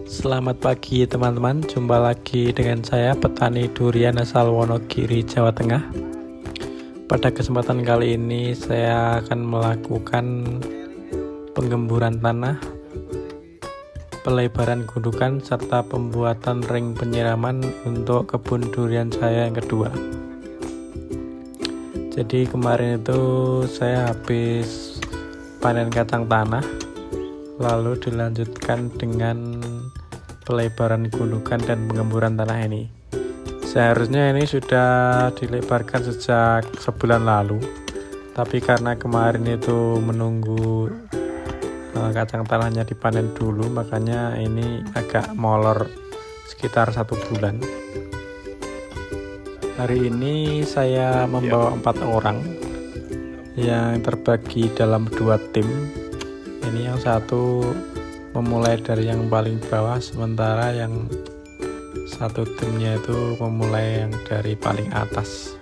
Selamat pagi teman-teman, jumpa lagi dengan saya petani durian asal Wonogiri, Jawa Tengah. Pada kesempatan kali ini saya akan melakukan penggemburan tanah, pelebaran gundukan, serta pembuatan ring penyiraman untuk kebun durian saya yang kedua. Jadi kemarin itu saya habis panen kacang tanah, lalu dilanjutkan dengan pelebaran gundukan dan penggemburan tanah ini. Seharusnya ini sudah dilebarkan sejak sebulan lalu, tapi karena kemarin itu menunggu kacang tanahnya dipanen dulu, makanya ini agak molor sekitar 1 bulan. Hari ini saya membawa 4 orang yang terbagi dalam 2 tim. Ini yang satu memulai dari yang paling bawah, sementara yang satu timnya itu memulai yang dari paling atas.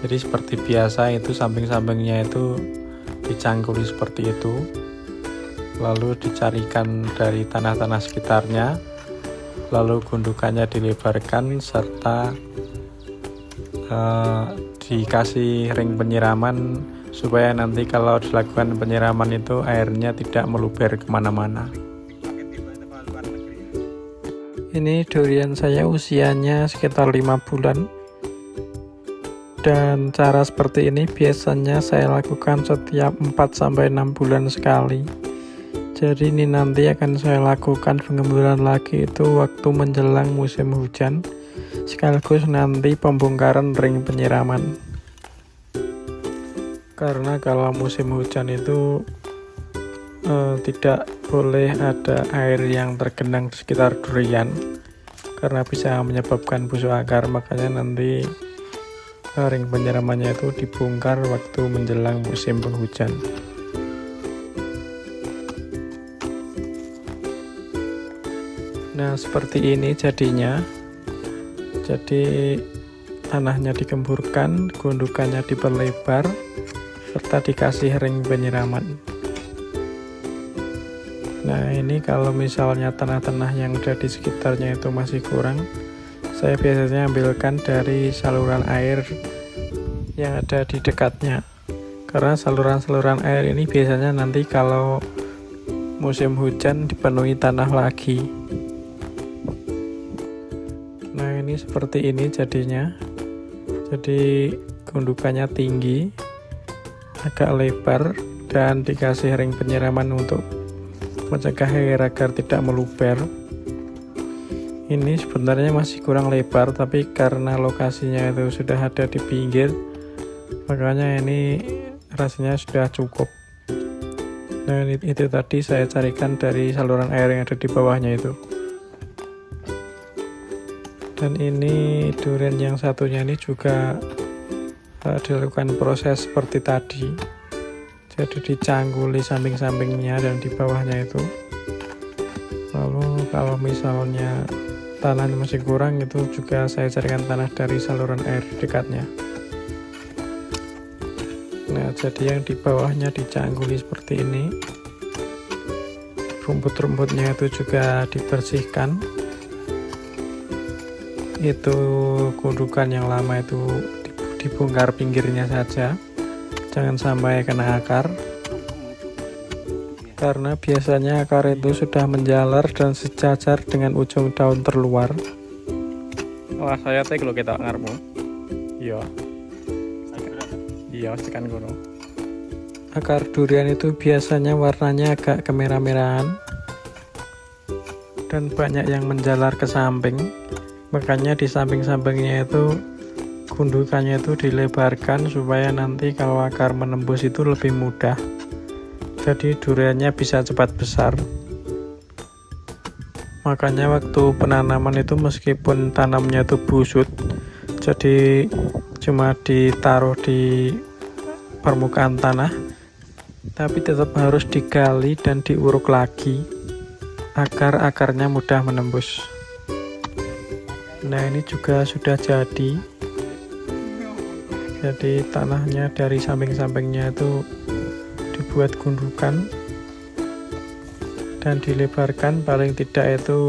Jadi seperti biasa itu samping-sampingnya itu dicangkuli seperti itu, lalu dicarikan dari tanah-tanah sekitarnya, lalu gundukannya dilebarkan serta dikasih ring penyiraman supaya nanti kalau dilakukan penyiraman itu airnya tidak meluber kemana-mana. Ini durian saya usianya sekitar 5 bulan, dan cara seperti ini biasanya saya lakukan setiap 4-6 bulan sekali. Jadi ini nanti akan saya lakukan penggemburan lagi itu waktu menjelang musim hujan, sekaligus nanti pembongkaran ring penyiraman. Karena kalau musim hujan itu tidak boleh ada air yang tergenang di sekitar durian, karena bisa menyebabkan busuk akar. Makanya nanti ring penyiramannya itu dibongkar waktu menjelang musim penghujan. Nah, seperti ini jadinya. Jadi tanahnya digemburkan, gundukannya diperlebar, serta dikasih ring penyiraman. Nah, ini kalau misalnya tanah-tanah yang ada di sekitarnya itu masih kurang, saya biasanya ambilkan dari saluran air yang ada di dekatnya. Karena saluran-saluran air ini biasanya nanti kalau musim hujan dipenuhi tanah lagi. Nah, ini seperti ini jadinya. Jadi gundukannya tinggi, agak lebar, dan dikasih ring penyiraman untuk mencegah air agar tidak meluber. Ini sebenarnya masih kurang lebar, tapi karena lokasinya itu sudah ada di pinggir, makanya ini rasanya sudah cukup. Nah, itu tadi saya carikan dari saluran air yang ada di bawahnya itu. Dan ini durian yang satunya ini juga dilakukan proses seperti tadi. Jadi dicangkuli samping-sampingnya dan di bawahnya itu. Lalu kalau misalnya tanahnya masih kurang, itu juga saya carikan tanah dari saluran air dekatnya. Nah, jadi yang di bawahnya dicangkuli seperti ini. Rumput-rumputnya itu juga dibersihkan. Itu gundukan yang lama itu dibongkar pinggirnya saja, jangan sampai kena akar, karena biasanya akar itu sudah menjalar dan sejajar dengan ujung daun terluar. Wah, saya teh kalau kita ngarmu. Iya, tekan kono. Akar durian itu biasanya warnanya agak kemerah-merahan dan banyak yang menjalar ke samping. Makanya di samping-sampingnya itu gundukannya itu dilebarkan supaya nanti kalau akar menembus itu lebih mudah. Jadi duriannya bisa cepat besar. Makanya waktu penanaman itu meskipun tanamnya itu busut, jadi cuma ditaruh di permukaan tanah, tapi tetap harus digali dan diuruk lagi agar akarnya mudah menembus. Nah ini juga sudah jadi tanahnya dari samping-sampingnya itu dibuat gundukan dan dilebarkan paling tidak itu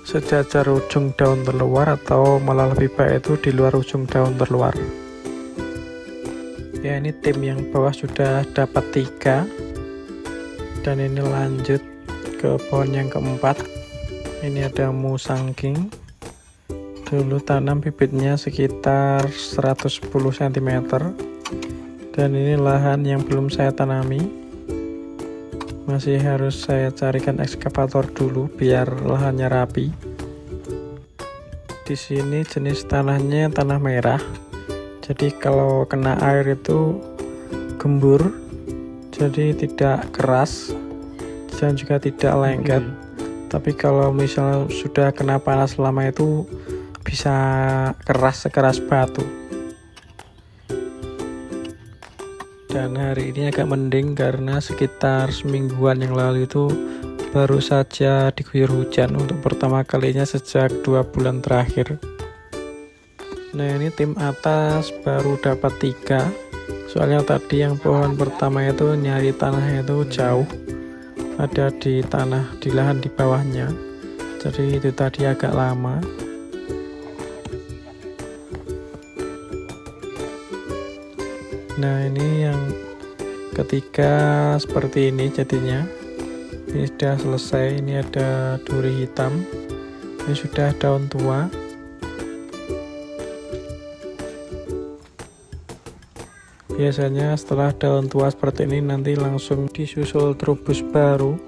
sejajar ujung daun terluar, atau malah lebih baik itu di luar ujung daun terluar. Ya, ini tim yang bawah sudah dapat 3, dan ini lanjut ke pohon yang keempat. Ini ada musangking. Dulu tanam bibitnya sekitar 110 cm, dan ini lahan yang belum saya tanami, masih harus saya carikan ekskavator dulu biar lahannya rapi. Di sini jenis tanahnya tanah merah, jadi kalau kena air itu gembur, jadi tidak keras dan juga tidak lengket. Tapi kalau misalnya sudah kena panas lama itu bisa keras sekeras batu. Dan hari ini agak mending karena sekitar semingguan yang lalu itu baru saja diguyur hujan untuk pertama kalinya sejak 2 bulan terakhir. Nah ini tim atas baru dapat 3, soalnya tadi yang pohon pertama itu nyari tanahnya itu jauh, ada di lahan di bawahnya, jadi itu tadi agak lama. Nah ini yang ketiga seperti ini jadinya. Ini sudah selesai. Ini ada duri hitam, ini sudah daun tua. Biasanya setelah daun tua seperti ini nanti langsung disusul trubus baru.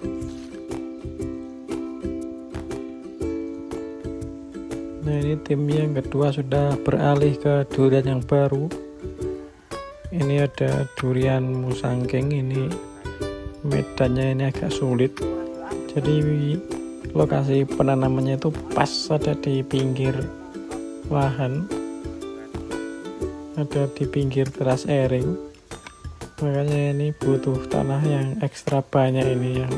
Nah ini tim yang kedua sudah beralih ke durian yang baru. Ini ada durian musangking, ini medannya ini agak sulit, jadi lokasi penanamannya itu pas ada di pinggir lahan, ada di pinggir teras airing, makanya ini butuh tanah yang ekstra banyak ini yang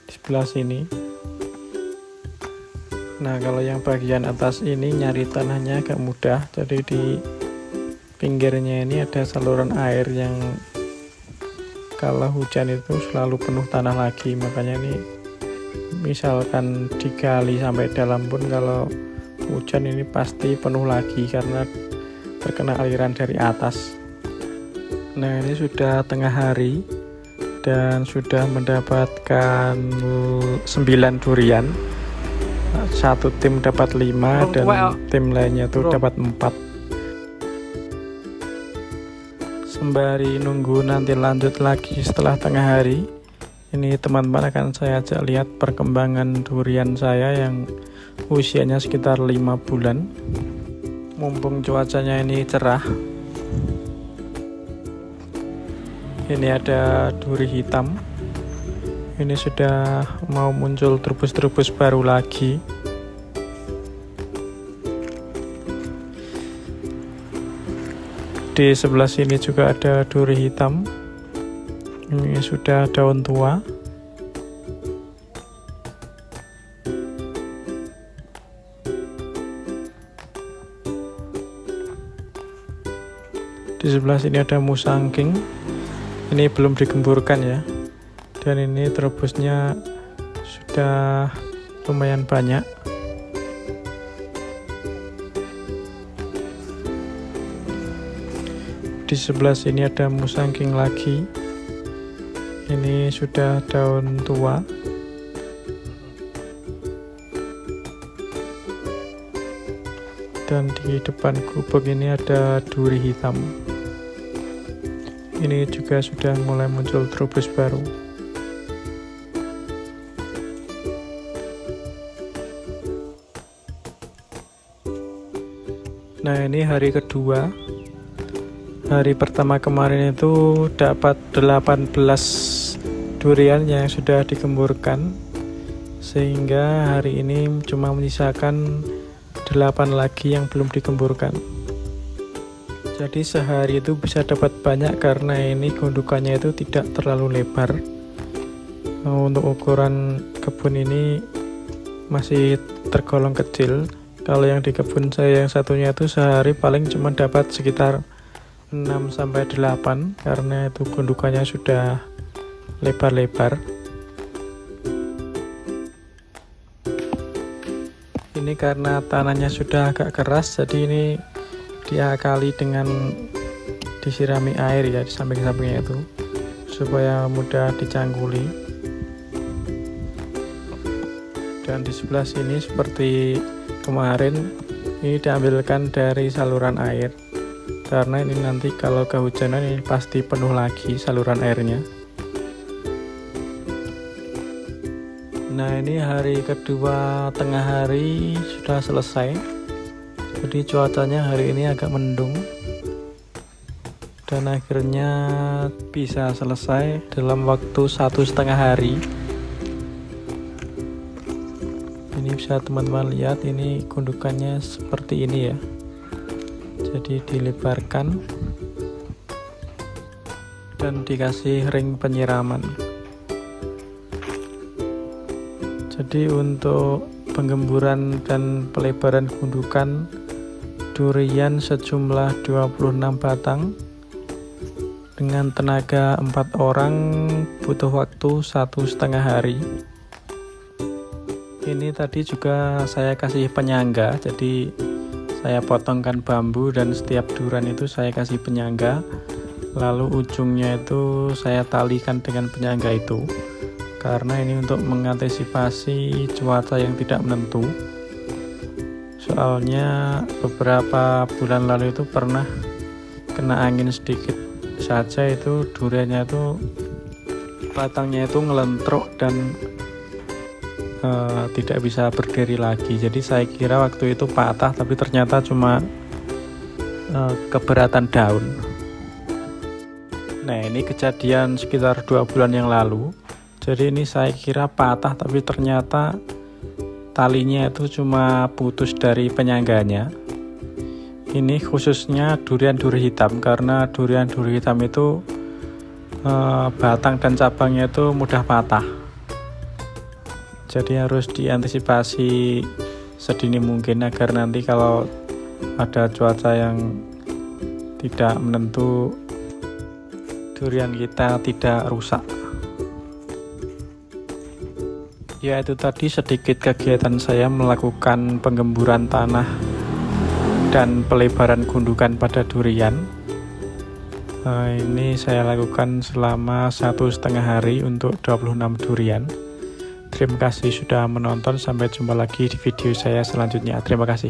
di sebelah sini. Nah kalau yang bagian atas ini nyari tanahnya agak mudah, jadi di pinggirnya ini ada saluran air yang kalau hujan itu selalu penuh tanah lagi, makanya ini misalkan digali sampai dalam pun kalau hujan ini pasti penuh lagi karena terkena aliran dari atas. Nah ini sudah tengah hari dan sudah mendapatkan 9 durian. Satu tim dapat 5 dan tim lainnya tuh dapat 4. Sembari nunggu nanti lanjut lagi setelah tengah hari, ini teman-teman akan saya ajak lihat perkembangan durian saya yang usianya sekitar 5 bulan. Mumpung cuacanya ini cerah, ini ada duri hitam, ini sudah mau muncul trubus-trubus baru lagi. Di sebelah sini juga ada duri hitam, ini sudah daun tua. Di sebelah sini ada musangking, ini belum digemburkan ya, dan ini trubusnya sudah lumayan banyak. Di sebelah sini ada musangking lagi, ini sudah daun tua. Dan di depan gubuk ini ada duri hitam, ini juga sudah mulai muncul trubus baru. Nah ini hari kedua. Hari pertama kemarin itu dapat 18 durian yang sudah digemburkan, sehingga hari ini cuma menyisakan 8 lagi yang belum digemburkan. Jadi sehari itu bisa dapat banyak karena ini gundukannya itu tidak terlalu lebar. Untuk ukuran kebun ini masih tergolong kecil, Kalau yang di kebun saya yang satunya itu sehari paling cuma dapat sekitar 6-8 karena itu gundukannya sudah lebar-lebar. Ini karena tanahnya sudah agak keras, jadi ini diakali dengan disirami air ya di samping-sampingnya itu supaya mudah dicangkuli. Dan di sebelah sini seperti kemarin ini diambilkan dari saluran air karena ini nanti kalau kehujanan ini pasti penuh lagi saluran airnya. Nah, ini hari kedua tengah hari sudah selesai, jadi cuacanya hari ini agak mendung dan akhirnya bisa selesai dalam waktu 1,5 hari. Ini bisa teman-teman lihat, ini gundukannya seperti ini ya, jadi dilebarkan dan dikasih ring penyiraman. Jadi untuk penggemburan dan pelebaran gundukan durian sejumlah 26 batang dengan tenaga 4 orang butuh waktu 1,5 hari. Ini tadi juga saya kasih penyangga, jadi saya potongkan bambu dan setiap durian itu saya kasih penyangga, lalu ujungnya itu saya talikan dengan penyangga itu karena ini untuk mengantisipasi cuaca yang tidak menentu. Soalnya beberapa bulan lalu itu pernah kena angin sedikit saja, itu duriannya itu batangnya itu ngelentruk dan tidak bisa berdiri lagi. Jadi saya kira waktu itu patah, tapi ternyata cuma keberatan daun. Nah, ini kejadian sekitar 2 bulan yang lalu. Jadi ini saya kira patah, tapi ternyata talinya itu cuma putus dari penyangganya. Ini khususnya durian duri hitam, karena durian duri hitam itu batang dan cabangnya itu mudah patah. Jadi harus diantisipasi sedini mungkin agar nanti kalau ada cuaca yang tidak menentu, durian kita tidak rusak. Ya, itu tadi sedikit kegiatan saya melakukan penggemburan tanah dan pelebaran gundukan pada durian. Ini saya lakukan selama 1,5 hari untuk 26 durian. Terima kasih sudah menonton, sampai jumpa lagi di video saya selanjutnya. Terima kasih.